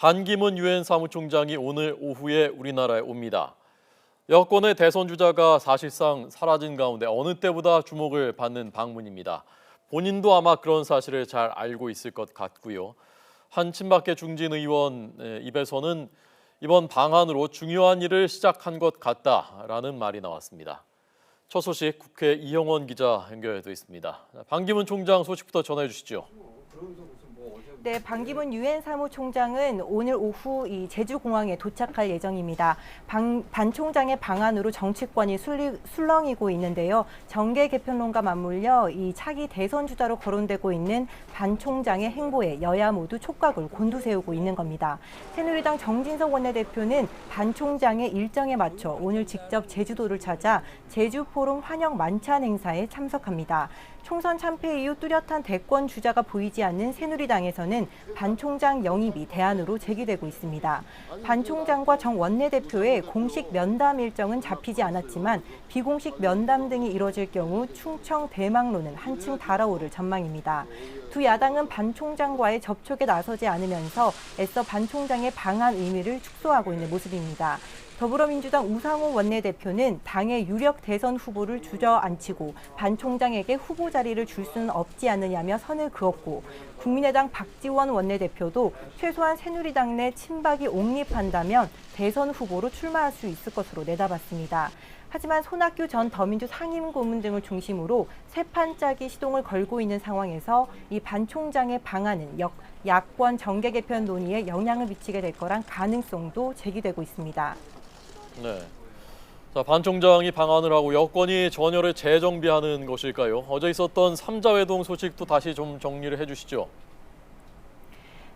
반기문 유엔 사무총장이 오늘 오후에 우리나라에 옵니다. 여권의 대선 주자가 사실상 사라진 가운데 어느 때보다 주목을 받는 방문입니다. 본인도 아마 그런 사실을 잘 알고 있을 것 같고요. 한 친박계 중진 의원 입에서는 이번 방한으로 중요한 일을 시작한 것 같다라는 말이 나왔습니다. 첫 소식 국회 이형원 기자 연결돼 있습니다. 반기문 총장 소식부터 전해 주시죠. 네, 반기문 유엔 사무총장은 오늘 오후 이 제주공항에 도착할 예정입니다. 반 총장의 방한으로 정치권이 술렁이고 있는데요. 정계 개편론과 맞물려 이 차기 대선 주자로 거론되고 있는 반 총장의 행보에 여야 모두 촉각을 곤두세우고 있는 겁니다. 새누리당 정진석 원내대표는 반 총장의 일정에 맞춰 오늘 직접 제주도를 찾아 제주포럼 환영 만찬 행사에 참석합니다. 총선 참패 이후 뚜렷한 대권 주자가 보이지 않는 새누리당에서는 반 총장 영입이 대안으로 제기되고 있습니다. 반 총장과 정 원내대표의 공식 면담 일정은 잡히지 않았지만 비공식 면담 등이 이뤄질 경우 충청 대망론은 한층 달아오를 전망입니다. 두 야당은 반 총장과의 접촉에 나서지 않으면서 애써 반 총장의 방한 의미를 축소하고 있는 모습입니다. 더불어민주당 우상호 원내대표는 당의 유력 대선 후보를 주저앉히고 반 총장에게 후보 자리를 줄 수는 없지 않느냐며 선을 그었고 국민의당 박지원 원내대표도 최소한 새누리당 내 친박이 옹립한다면 대선 후보로 출마할 수 있을 것으로 내다봤습니다. 하지만 손학규 전 더민주 상임고문 등을 중심으로 새 판짜기 시동을 걸고 있는 상황에서 이 반 총장의 방안은 야권 정계 개편 논의에 영향을 미치게 될 거란 가능성도 제기되고 있습니다. 네. 자, 반 총장이 방한을 하고 여권이 전열을 재정비하는 것일까요? 어제 있었던 3자 회동 소식도 다시 좀 정리를 해주시죠.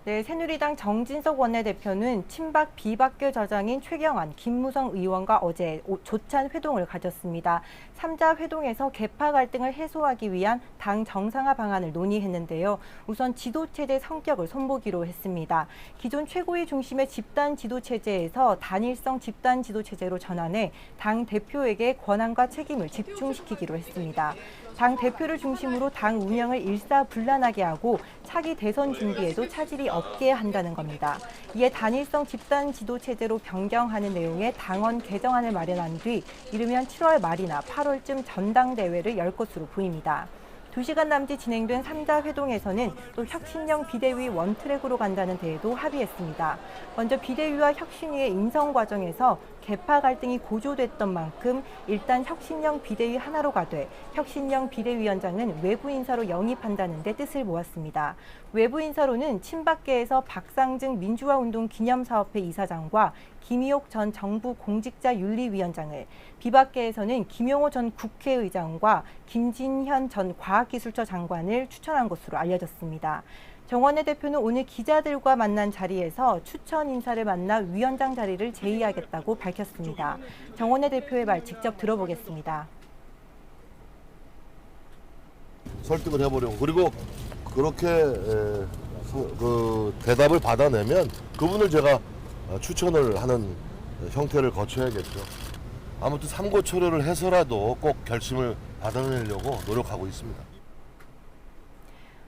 네, 새누리당 정진석 원내대표는 친박 비박계 저장인 최경환, 김무성 의원과 어제 조찬 회동을 가졌습니다. 3자 회동에서 계파 갈등을 해소하기 위한 당 정상화 방안을 논의했는데요. 우선 지도체제 성격을 손보기로 했습니다. 기존 최고위 중심의 집단 지도체제에서 단일성 집단 지도체제로 전환해 당 대표에게 권한과 책임을 집중시키기로 했습니다. 당 대표를 중심으로 당 운영을 일사불란하게 하고 차기 대선 준비에도 차질이 없게 한다는 겁니다. 이에 단일성 집단 지도 체제로 변경하는 내용의 당원 개정안을 마련한 뒤 이르면 7월 말이나 8월쯤 전당대회를 열 것으로 보입니다. 2시간 남짓 진행된 3자 회동에서는 또 혁신형 비대위 원트랙으로 간다는 데에도 합의했습니다. 먼저 비대위와 혁신위의 인선 과정에서 계파 갈등이 고조됐던 만큼 일단 혁신형 비대위 하나로 가되 혁신형 비대위원장은 외부 인사로 영입한다는 데 뜻을 모았습니다. 외부 인사로는 친박계에서 박상증 민주화운동 기념사업회 이사장과 김희옥 전 정부 공직자윤리위원장을, 비박계에서는 김용호 전 국회의장과 김진현 전 과학기술처 장관을 추천한 것으로 알려졌습니다. 정 원내대표는 오늘 기자들과 만난 자리에서 추천 인사를 만나 위원장 자리를 제의하겠다고 밝혔습니다. 정 원내대표의 말 직접 들어보겠습니다. 설득을 해보려고, 그리고 그렇게 대답을 받아내면 그분을 제가 추천을 하는 형태를 거쳐야겠죠. 아무튼 삼고초려를 해서라도 꼭 결심을 받아내려고 노력하고 있습니다.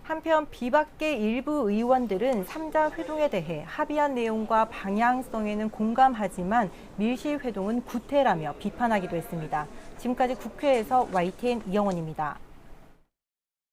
한편 비박계 일부 의원들은 3자 회동에 대해 합의한 내용과 방향성에는 공감하지만 밀실 회동은 구태라며 비판하기도 했습니다. 지금까지 국회에서 YTN 이영원입니다.